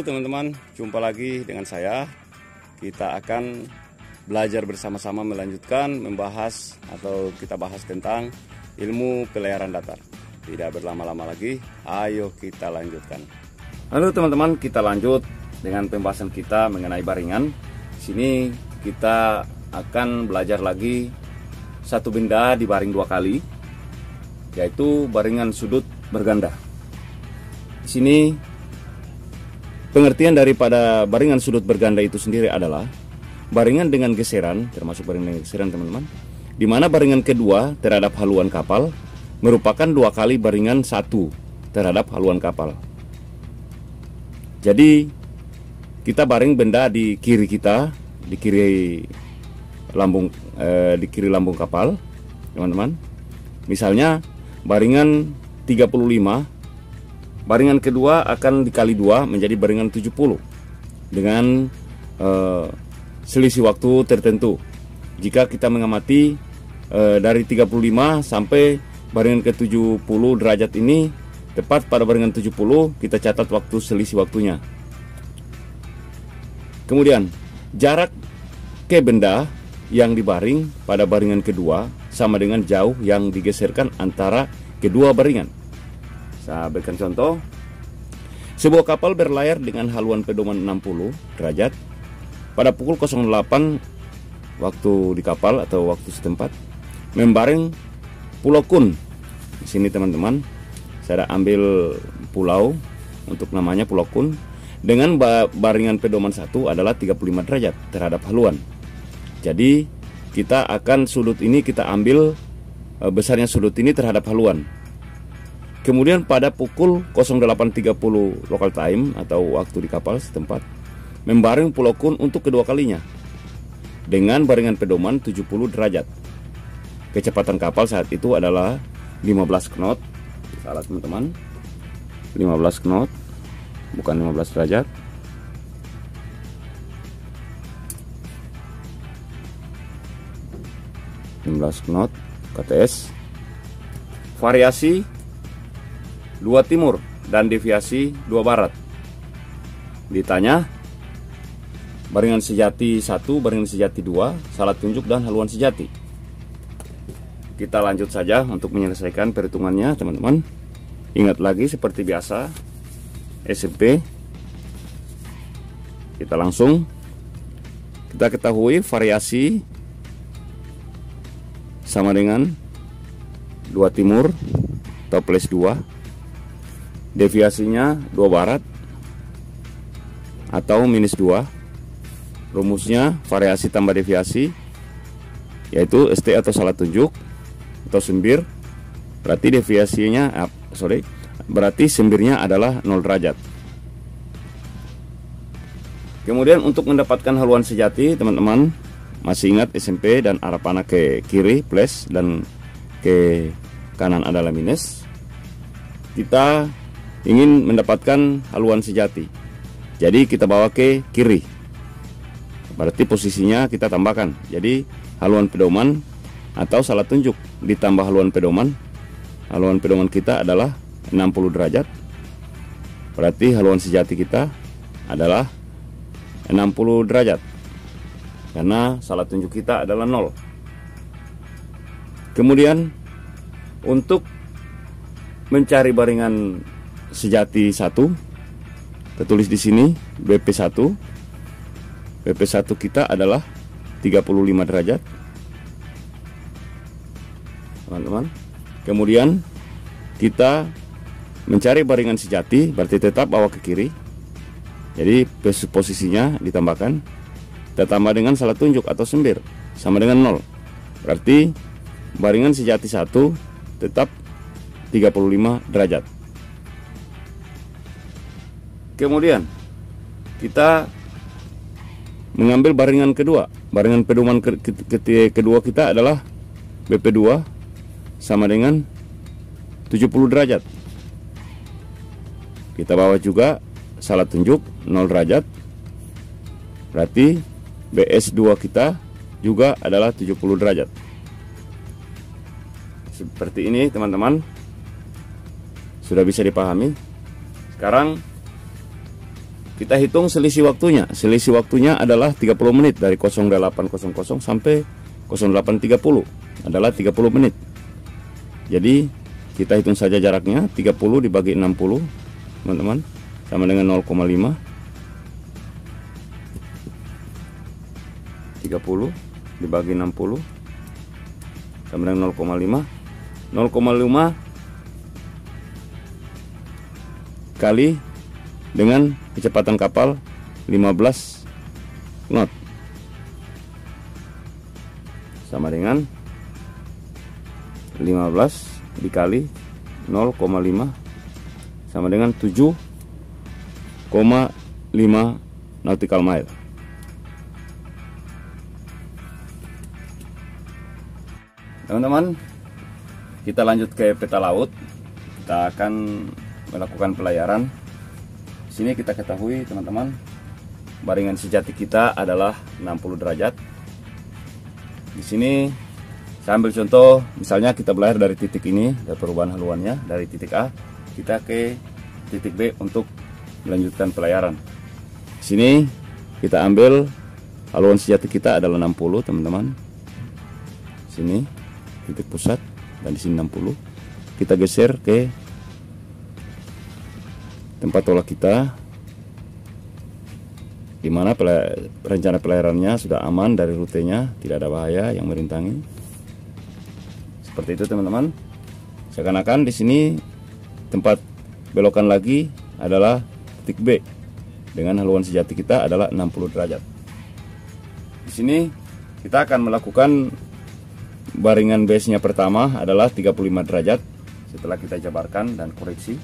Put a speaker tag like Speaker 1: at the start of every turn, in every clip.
Speaker 1: Halo teman-teman, jumpa lagi dengan saya. Kita akan belajar bersama-sama melanjutkan membahas atau kita bahas tentang ilmu pelayaran datar. Tidak berlama-lama lagi, ayo kita lanjutkan. Halo teman-teman, kita lanjut dengan pembahasan kita mengenai baringan. Di sini kita akan belajar lagi satu benda dibaring dua kali, yaitu baringan sudut berganda. Di sini pengertian daripada baringan sudut berganda itu sendiri adalah baringan dengan geseran, termasuk baringan dengan geseran teman-teman, di mana baringan kedua terhadap haluan kapal merupakan dua kali baringan satu terhadap haluan kapal. Jadi kita baring benda di kiri kita, di kiri lambung kapal, teman-teman. Misalnya baringan 35, baringan kedua akan dikali 2 menjadi baringan 70 dengan selisih waktu tertentu. Jika kita mengamati dari 35 sampai baringan ke 70 derajat ini, tepat pada baringan 70 kita catat waktu selisih waktunya. Kemudian jarak ke benda yang dibaring pada baringan kedua sama dengan jauh yang digeserkan antara kedua baringan. Saya berikan contoh. Sebuah kapal berlayar dengan haluan pedoman 60 derajat. Pada pukul 08 waktu di kapal atau waktu setempat, membaring Pulau Kun. Di sini teman-teman, saya ambil pulau untuk namanya Pulau Kun dengan baringan pedoman 1 adalah 35 derajat terhadap haluan. Jadi kita akan sudut ini kita ambil besarnya sudut ini terhadap haluan. Kemudian pada pukul 08.30 local time atau waktu di kapal setempat, membaring Pulau Kun untuk kedua kalinya dengan baringan pedoman 70 derajat. Kecepatan kapal saat itu adalah 15 knot. Salah teman-teman, 15 knot, bukan 15 derajat. knot KTS. Variasi 2 timur dan deviasi 2 barat. Ditanya baringan sejati 1, baringan sejati 2, salah tunjuk dan haluan sejati. Kita lanjut saja untuk menyelesaikan perhitungannya teman-teman. Ingat lagi seperti biasa SMP. Kita ketahui variasi sama dengan 2 timur atau plus 2. Deviasinya 2 barat atau minus 2. Rumusnya variasi tambah deviasi, yaitu ST atau salah tunjuk atau sembir. Berarti deviasinya berarti sembirnya adalah 0 derajat. Kemudian untuk mendapatkan haluan sejati, teman-teman masih ingat SMP dan arah panah ke kiri plus dan ke kanan adalah minus. Kita ingin mendapatkan haluan sejati, jadi kita bawa ke kiri. Berarti posisinya kita tambahkan. Jadi haluan pedoman atau salah tunjuk ditambah haluan pedoman. Haluan pedoman kita adalah 60 derajat. Berarti haluan sejati kita adalah 60 derajat. Karena salah tunjuk kita adalah 0. Kemudian untuk mencari baringan sejati 1, tertulis di sini BP1. BP1 kita adalah 35 derajat. Teman-teman. Kemudian kita mencari baringan sejati, berarti tetap bawa ke kiri. Jadi posisinya ditambahkan, kita tambah dengan salah tunjuk atau sembir sama dengan 0. Berarti baringan sejati 1 tetap 35 derajat. Kemudian kita mengambil baringan kedua. Baringan pedoman kedua kita adalah BP2 sama dengan 70 derajat. Kita bawa juga salah tunjuk 0 derajat. Berarti BS2 kita juga adalah 70 derajat. Seperti ini teman-teman. Sudah bisa dipahami. Sekarang kita hitung selisih waktunya. Selisih waktunya adalah 30 menit dari 08.00 sampai 08.30 adalah 30 menit. Jadi kita hitung saja jaraknya, 30 dibagi 60 teman-teman, sama dengan 0,5. 30 dibagi 60 sama dengan 0,5. 0,5 kali dengan kecepatan kapal 15 knot sama dengan 15 dikali 0,5 sama dengan 7,5 nautical mile. Teman-teman, kita lanjut ke peta laut. Kita akan melakukan pelayaran. Di sini kita ketahui teman-teman, baringan sejati kita adalah 60 derajat. Di sini saya ambil contoh, misalnya kita belayar dari titik ini, dari perubahan haluannya dari titik A kita ke titik B untuk melanjutkan pelayaran. Di sini kita ambil haluan sejati kita adalah 60 teman-teman. Sini titik pusat dan di sini 60. Kita geser ke tempat tolak kita, di mana rencana pelayarannya sudah aman dari rutenya, tidak ada bahaya yang merintangi. Seperti itu teman-teman. Seakan-akan di sini tempat belokan lagi adalah titik B dengan haluan sejati kita adalah 60 derajat. Di sini kita akan melakukan baringan base-nya pertama adalah 35 derajat setelah kita jabarkan dan koreksi.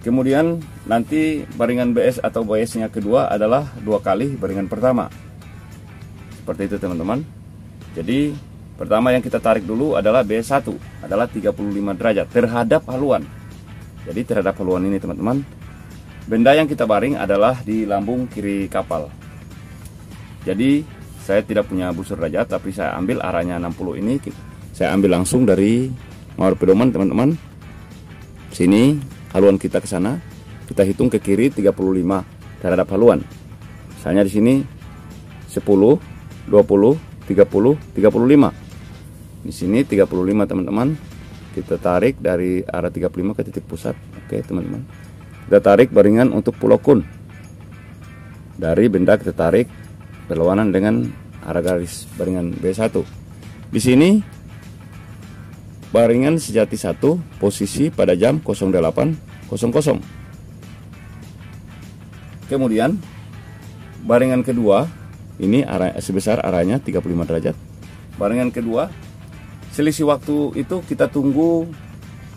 Speaker 1: Kemudian nanti baringan BS atau base-nya kedua adalah 2 kali baringan pertama. Seperti itu teman-teman. Jadi pertama yang kita tarik dulu adalah BS1 adalah 35 derajat terhadap haluan. Jadi terhadap haluan ini teman-teman, benda yang kita baring adalah di lambung kiri kapal. Jadi saya tidak punya busur derajat, tapi saya ambil arahnya 60 ini. Saya ambil langsung dari mawar pedoman teman-teman. Sini haluan kita ke sana, kita hitung ke kiri 35 terhadap haluan. Misalnya di sini 10, 20, 30, 35. Di sini 35 teman-teman. Kita tarik dari arah 35 ke titik pusat. Oke teman-teman. Kita tarik baringan untuk Pulau Kun. Dari benda kita tarik berlawanan dengan arah garis baringan B1. Di sini baringan sejati 1 posisi pada jam 08.00. Kemudian baringan kedua ini arah sebesar arahnya 35 derajat. Baringan kedua selisih waktu itu kita tunggu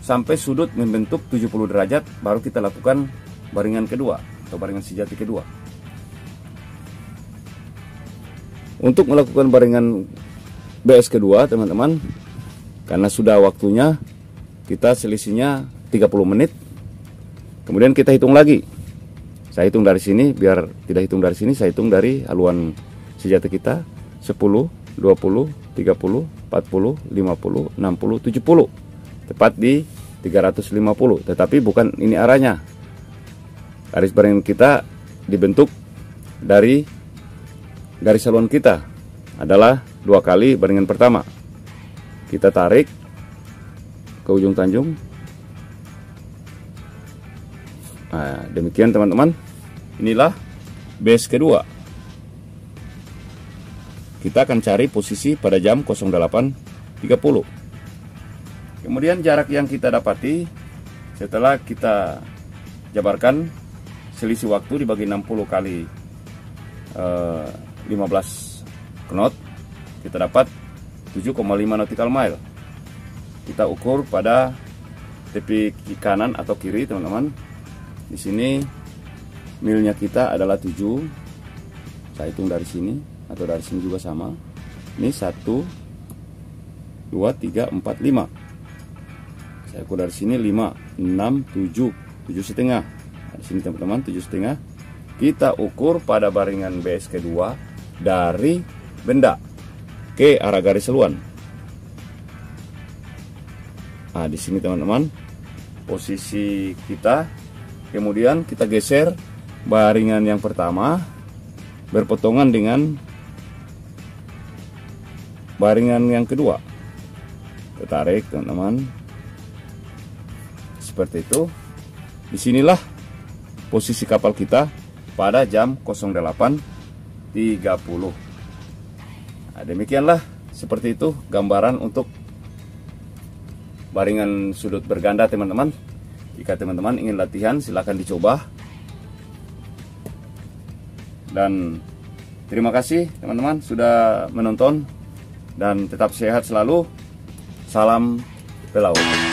Speaker 1: sampai sudut membentuk 70 derajat baru kita lakukan baringan kedua atau baringan sejati kedua. Untuk melakukan baringan BS kedua teman-teman, karena sudah waktunya, kita selisihnya 30 menit. Kemudian kita hitung lagi. Saya hitung dari sini, biar tidak hitung dari sini, saya hitung dari haluan sejati kita 10, 20, 30, 40, 50, 60, 70. Tepat di 350. Tetapi bukan ini arahnya. Garis baringan kita dibentuk dari garis haluan kita adalah 2 kali baringan pertama. Kita tarik ke ujung tanjung. Nah, demikian teman-teman. Inilah base kedua. Kita akan cari posisi pada jam 08.30. Kemudian jarak yang kita dapati setelah kita jabarkan selisih waktu dibagi 60 kali 15 knot, kita dapat 7,5 nautical mile. Kita ukur pada tepi kanan atau kiri teman-teman. Di sini milnya kita adalah 7. Saya hitung dari sini atau dari sini juga sama. Ini 1, 2, 3, 4, 5. Saya ukur dari sini 5, 6, 7, 7,5. Nah, di sini teman-teman 7,5. Kita ukur pada baringan BS kedua dari benda ke arah garis haluan. Nah, di sini teman-teman posisi kita Kemudian kita geser baringan yang pertama berpotongan dengan baringan yang kedua. Kita tarik teman-teman, seperti itu. Disinilah posisi kapal kita pada jam 08.30. Nah, demikianlah, seperti itu gambaran untuk baringan sudut berganda teman-teman. Jika teman-teman ingin latihan, silahkan dicoba. Dan terima kasih teman-teman sudah menonton, dan tetap sehat selalu. Salam pelaut.